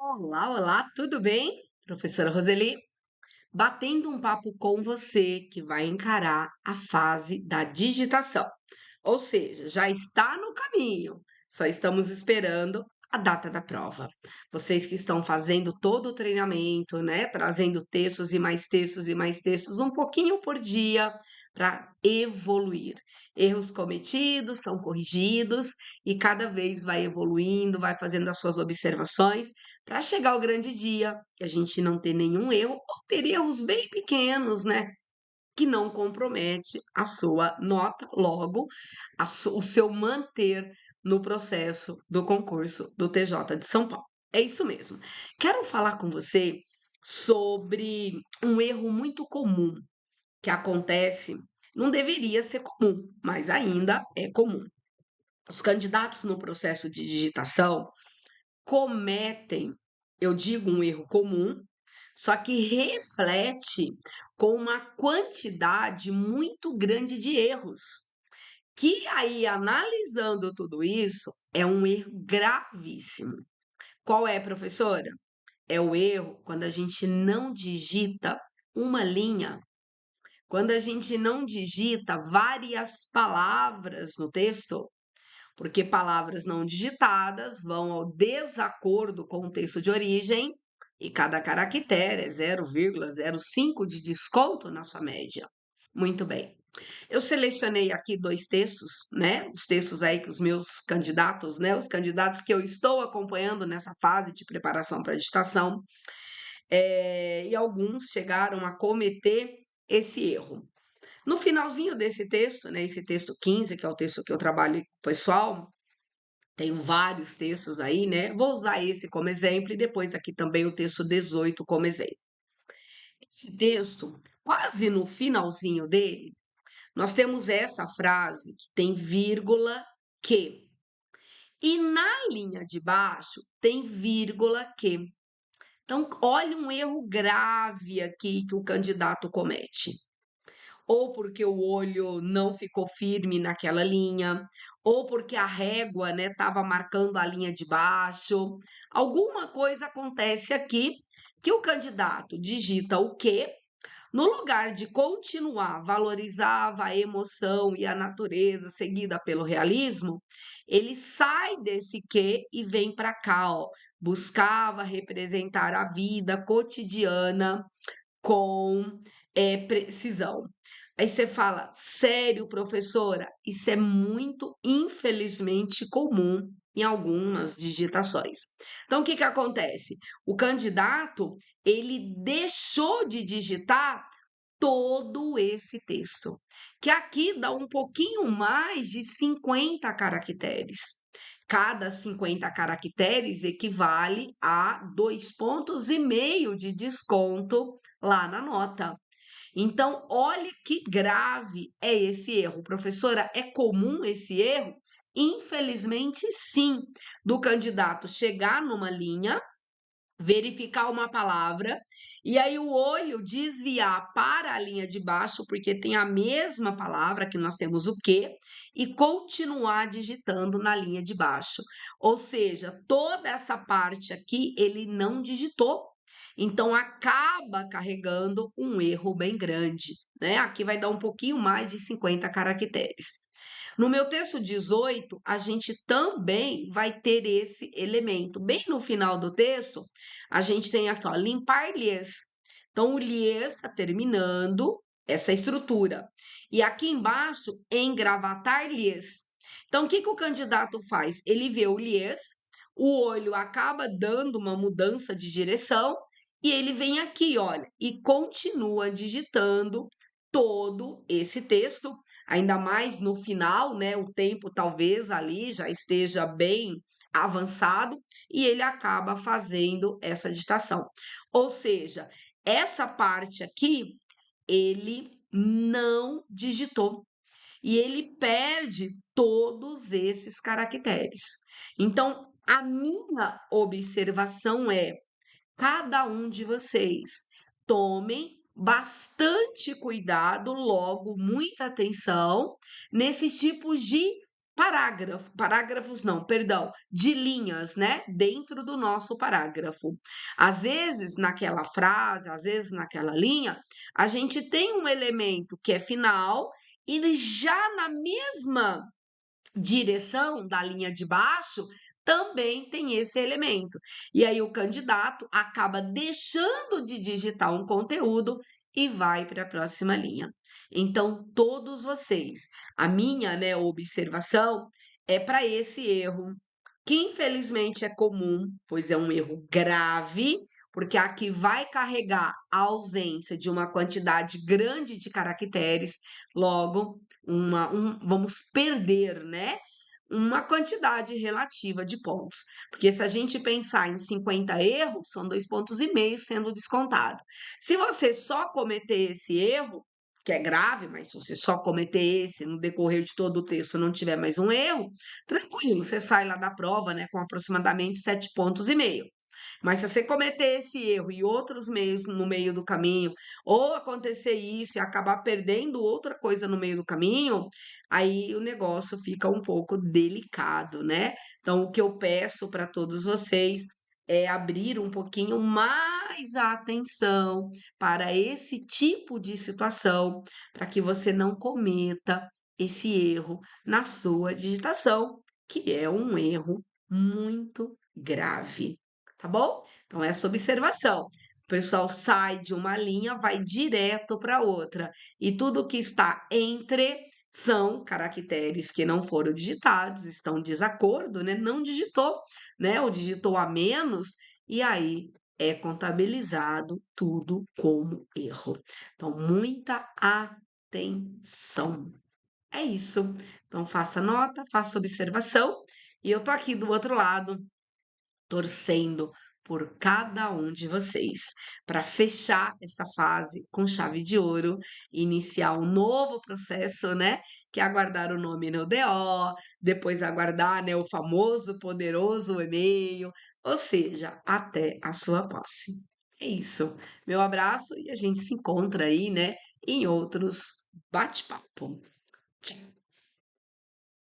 Olá, olá, tudo bem? Professora Roseli, batendo um papo com você que vai encarar a fase da digitação. Ou seja, já está no caminho, só estamos esperando a data da prova. Vocês que estão fazendo todo o treinamento, né, trazendo textos e mais textos e mais textos, um pouquinho por dia, para evoluir. Erros cometidos são corrigidos e cada vez vai evoluindo, vai fazendo as suas observações, para chegar ao grande dia, que a gente não ter nenhum erro ou ter erros bem pequenos, né? Que não compromete a sua nota, logo, o seu manter no processo do concurso do TJ de São Paulo. É isso mesmo. Quero falar com você sobre um erro muito comum que acontece, não deveria ser comum, mas ainda é comum. Os candidatos no processo de digitação cometem, eu digo um erro comum, só que reflete com uma quantidade muito grande de erros. Que aí, analisando tudo isso, é um erro gravíssimo. Qual é, professora? É o erro quando a gente não digita uma linha, quando a gente não digita várias palavras no texto, porque palavras não digitadas vão ao desacordo com o texto de origem e cada caractere é 0,05 de desconto na sua média. Muito bem. Eu selecionei aqui dois textos, né? Os textos aí que os meus candidatos, né? Os candidatos que eu estou acompanhando nessa fase de preparação para a digitação, e alguns chegaram a cometer esse erro. No finalzinho desse texto, né? Esse texto 15, que é o texto que eu trabalho pessoal, tenho vários textos aí, né? Vou usar esse como exemplo e depois aqui também o texto 18 como exemplo. Esse texto, quase no finalzinho dele, nós temos essa frase que tem vírgula que. E na linha de baixo tem vírgula que. Então, olha um erro grave aqui que o candidato comete. Ou porque o olho não ficou firme naquela linha, ou porque a régua, né, estava marcando a linha de baixo. Alguma coisa acontece aqui que o candidato digita o quê? No lugar de continuar, valorizava a emoção e a natureza seguida pelo realismo, ele sai desse quê e vem para cá, ó. Buscava representar a vida cotidiana com precisão. Aí você fala, sério, professora? Isso é muito, infelizmente, comum em algumas digitações. Então, o que que acontece? O candidato, ele deixou de digitar todo esse texto, que aqui dá um pouquinho mais de 50 caracteres. Cada 50 caracteres equivale a 2,5 pontos de desconto lá na nota. Então, olhe que grave é esse erro. Professora, é comum esse erro? Infelizmente, sim, do candidato chegar numa linha, verificar uma palavra e aí o olho desviar para a linha de baixo, porque tem a mesma palavra que nós temos o que, e continuar digitando na linha de baixo. Ou seja, toda essa parte aqui ele não digitou. Então acaba carregando um erro bem grande, né? Aqui vai dar um pouquinho mais de 50 caracteres. No meu texto 18, a gente também vai ter esse elemento. Bem no final do texto, a gente tem aqui, ó, limpar-lhes. Então, o lhes está terminando essa estrutura. E aqui embaixo, engravatar-lhes. Então, o que, que o candidato faz? Ele vê o lhes, o olho acaba dando uma mudança de direção, e ele vem aqui, olha, e continua digitando todo esse texto, ainda mais no final, né? O tempo talvez ali já esteja bem avançado e ele acaba fazendo essa digitação. Ou seja, essa parte aqui ele não digitou e ele perde todos esses caracteres. Então, a minha observação é: cada um de vocês tomem bastante cuidado, logo muita atenção nesses tipos de parágrafos não, perdão, de linhas, né, dentro do nosso parágrafo. Às vezes, naquela frase, às vezes naquela linha, a gente tem um elemento que é final e já na mesma direção da linha de baixo também tem esse elemento. E aí o candidato acaba deixando de digitar um conteúdo e vai para a próxima linha. Então, todos vocês, a minha, né, observação é para esse erro, que infelizmente é comum, pois é um erro grave, porque aqui vai carregar a ausência de uma quantidade grande de caracteres, logo vamos perder, né, uma quantidade relativa de pontos. Porque se a gente pensar em 50 erros, são 2,5 pontos sendo descontado. Se você só cometer esse erro, que é grave, mas se você só cometer esse no decorrer de todo o texto não tiver mais um erro, tranquilo, você sai lá da prova, né, com aproximadamente 7,5 pontos. Mas se você cometer esse erro e outros meios no meio do caminho, ou acontecer isso e acabar perdendo outra coisa no meio do caminho, aí o negócio fica um pouco delicado, né? Então, o que eu peço para todos vocês é abrir um pouquinho mais a atenção para esse tipo de situação, para que você não cometa esse erro na sua digitação, que é um erro muito grave, tá bom? Então, essa observação. O pessoal sai de uma linha, vai direto para outra, e tudo que está entre são caracteres que não foram digitados, estão em desacordo, né? Não digitou, né? Ou digitou a menos, e aí é contabilizado tudo como erro. Então, muita atenção. É isso. Então, faça nota, faça observação, e eu tô aqui do outro lado torcendo por cada um de vocês para fechar essa fase com chave de ouro, iniciar um novo processo, né? Que é aguardar o nome no DO, depois aguardar, né, o famoso poderoso e-mail, ou seja, até a sua posse. É isso. Meu abraço e a gente se encontra aí, né, em outros bate-papo. Tchau.